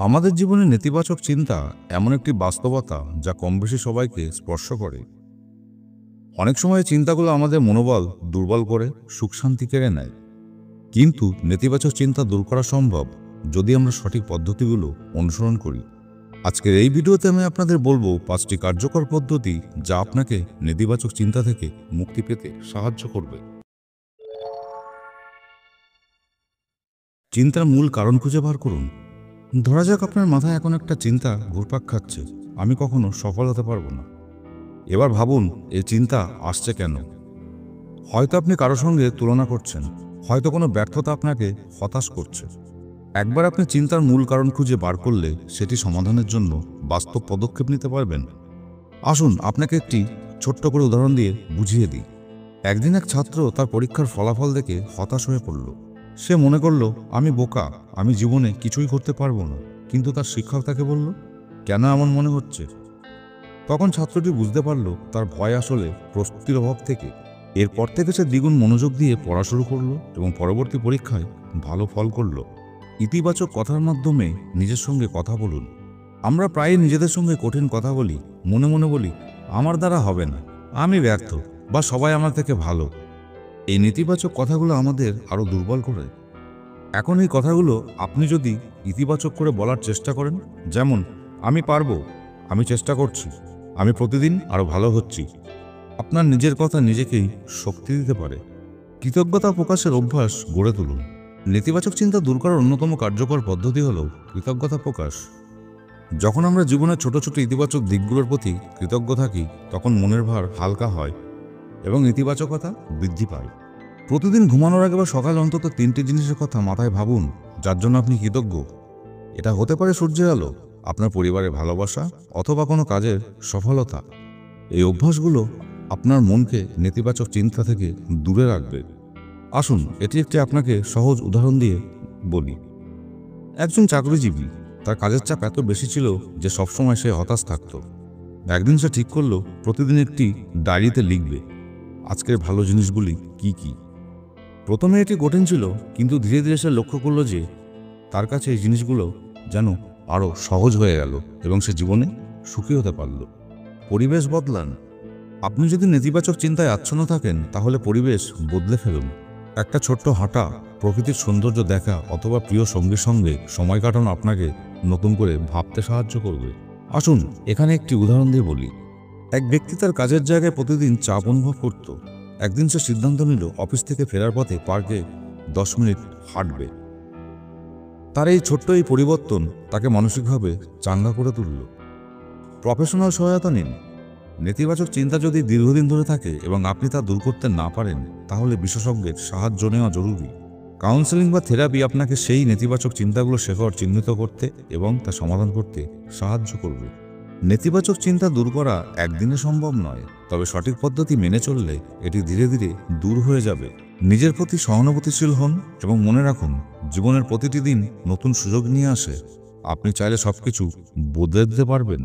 আমাদের জীবনে নেতিবাচক চিন্তা এমন একটি বাস্তবতা যা কমবেশি সবাইকে স্পর্শ করে। অনেক সময় চিন্তাগুলো আমাদের মনোবল দুর্বল করে সুখ শান্তি কেড়ে নেয়। কিন্তু নেতিবাচক চিন্তা দূর করা সম্ভব যদি আমরা সঠিক পদ্ধতিগুলো অনুসরণ করি। আজকের এই ভিডিওতে আমি আপনাদের বলবো 5টি কার্যকর পদ্ধতি যা আপনাকে নেতিবাচক চিন্তা থেকে মুক্তি পেতে সাহায্য করবে। চিন্তার মূল কারণ খুঁজে বার করুন। ধরা যাক আপনার মাথায় এখন একটা চিন্তা ঘুরপাক খাচ্ছে, আমি কখনো সফল হতে পারবো না। এবার ভাবুন এই চিন্তা আসছে কেন। হয়তো আপনি কারো সঙ্গে তুলনা করছেন, হয়তো কোনো ব্যর্থতা আপনাকে হতাশ করছে। একবার আপনি চিন্তার মূল কারণ খুঁজে বার করলে সেটি সমাধানের জন্য বাস্তব পদক্ষেপ নিতে পারবেন। আসুন আপনাকে একটি ছোট্ট করে উদাহরণ দিয়ে বুঝিয়ে দিই। একদিন এক ছাত্র তার পরীক্ষার ফলাফল দেখে হতাশ হয়ে পড়ল। সে মনে করল, আমি বোকা, আমি জীবনে কিছুই করতে পারবো না। কিন্তু তার শিক্ষক তাকে বলল, কেন এমন মনে হচ্ছে? তখন ছাত্রটি বুঝতে পারল তার ভয় আসলে প্রস্তুতির অভাব থেকে। এরপর থেকে সে দ্বিগুণ মনোযোগ দিয়ে পড়া শুরু করলো এবং পরবর্তী পরীক্ষায় ভালো ফল করল। ইতিবাচক কথার মাধ্যমে নিজের সঙ্গে কথা বলুন। আমরা প্রায়ই নিজেদের সঙ্গে কঠিন কথা বলি, মনে মনে বলি, আমার দ্বারা হবে না, আমি ব্যর্থ, বা সবাই আমার থেকে ভালো। এই নেতিবাচক কথাগুলো আমাদের আরও দুর্বল করে। এখন এই কথাগুলো আপনি যদি ইতিবাচক করে বলার চেষ্টা করেন, যেমন আমি পারবো, আমি চেষ্টা করছি, আমি প্রতিদিন আরও ভালো হচ্ছি, আপনার নিজের কথা নিজেকেই শক্তি দিতে পারে। কৃতজ্ঞতা প্রকাশের অভ্যাস গড়ে তুলুন। নেতিবাচক চিন্তা দূর করার অন্যতম কার্যকর পদ্ধতি হল কৃতজ্ঞতা প্রকাশ। যখন আমরা জীবনের ছোট ছোট ইতিবাচক দিকগুলোর প্রতি কৃতজ্ঞ থাকি, তখন মনের ভার হালকা হয় এবং ইতিবাচকতা বৃদ্ধি পায়। প্রতিদিন ঘুমানোর আগে বা সকালে অন্তত 3টি জিনিসের কথা মাথায় ভাবুন যার জন্য আপনি কৃতজ্ঞ। এটা হতে পারে সূর্যের আলো, আপনার পরিবারের ভালোবাসা, অথবা কোনো কাজের সফলতা। এই অভ্যাসগুলো আপনার মনকে নেতিবাচক চিন্তা থেকে দূরে রাখবে। আসুন এটি একটি আপনাকে সহজ উদাহরণ দিয়ে বলি। একজন চাকরিজীবী, তার কাজের চাপ এত বেশি ছিল যে সবসময় সে হতাশ থাকত। একদিন সে ঠিক করলো প্রতিদিন একটি ডায়েরিতে লিখবে আজকের ভালো জিনিসগুলি কি কি। প্রথমে এটি কঠিন ছিল, কিন্তু ধীরে ধীরে সে লক্ষ্য করলো যে তার কাছে এই জিনিসগুলো যেন আরও সহজ হয়ে গেল এবং সে জীবনে সুখী হতে পারল। পরিবেশ বদলান। আপনি যদি নেতিবাচক চিন্তায় আচ্ছন্ন থাকেন, তাহলে পরিবেশ বদলে ফেলুন। একটা ছোট্ট হাঁটা, প্রকৃতির সৌন্দর্য দেখা, অথবা প্রিয় সঙ্গীর সঙ্গে সময় কাটানো আপনাকে নতুন করে ভাবতে সাহায্য করবে। আসুন এখানে একটি উদাহরণ দিয়ে বলি। এক ব্যক্তি তার কাজের জায়গায় প্রতিদিন চাপ অনুভব করত। একদিন সে সিদ্ধান্ত নিল অফিস থেকে ফেরার পথে পার্কে 10 মিনিট হাঁটবে। তার এই ছোট্ট এই পরিবর্তন তাকে মানসিকভাবে চাঙ্গা করে তুলল। প্রফেশনাল সহায়তা নিন। নেতিবাচক চিন্তা যদি দীর্ঘদিন ধরে থাকে এবং আপনি তা দূর করতে না পারেন, তাহলে বিশেষজ্ঞের সাহায্য নেওয়া জরুরি। কাউন্সেলিং বা থেরাপি আপনাকে সেই নেতিবাচক চিন্তাগুলো শেখার চিহ্নিত করতে এবং তা সমাধান করতে সাহায্য করবে। নেতিবাচক চিন্তা দূর করা একদিনে সম্ভব নয়, তবে সঠিক পদ্ধতি মেনে চললে এটি ধীরে ধীরে দূর হয়ে যাবে। নিজের প্রতি সহানুভূতিশীল হন এবং মনে রাখুন, জীবনের প্রতিটি দিন নতুন সুযোগ নিয়ে আসে। আপনি চাইলে সবকিছু বদলে দিতে পারবেন।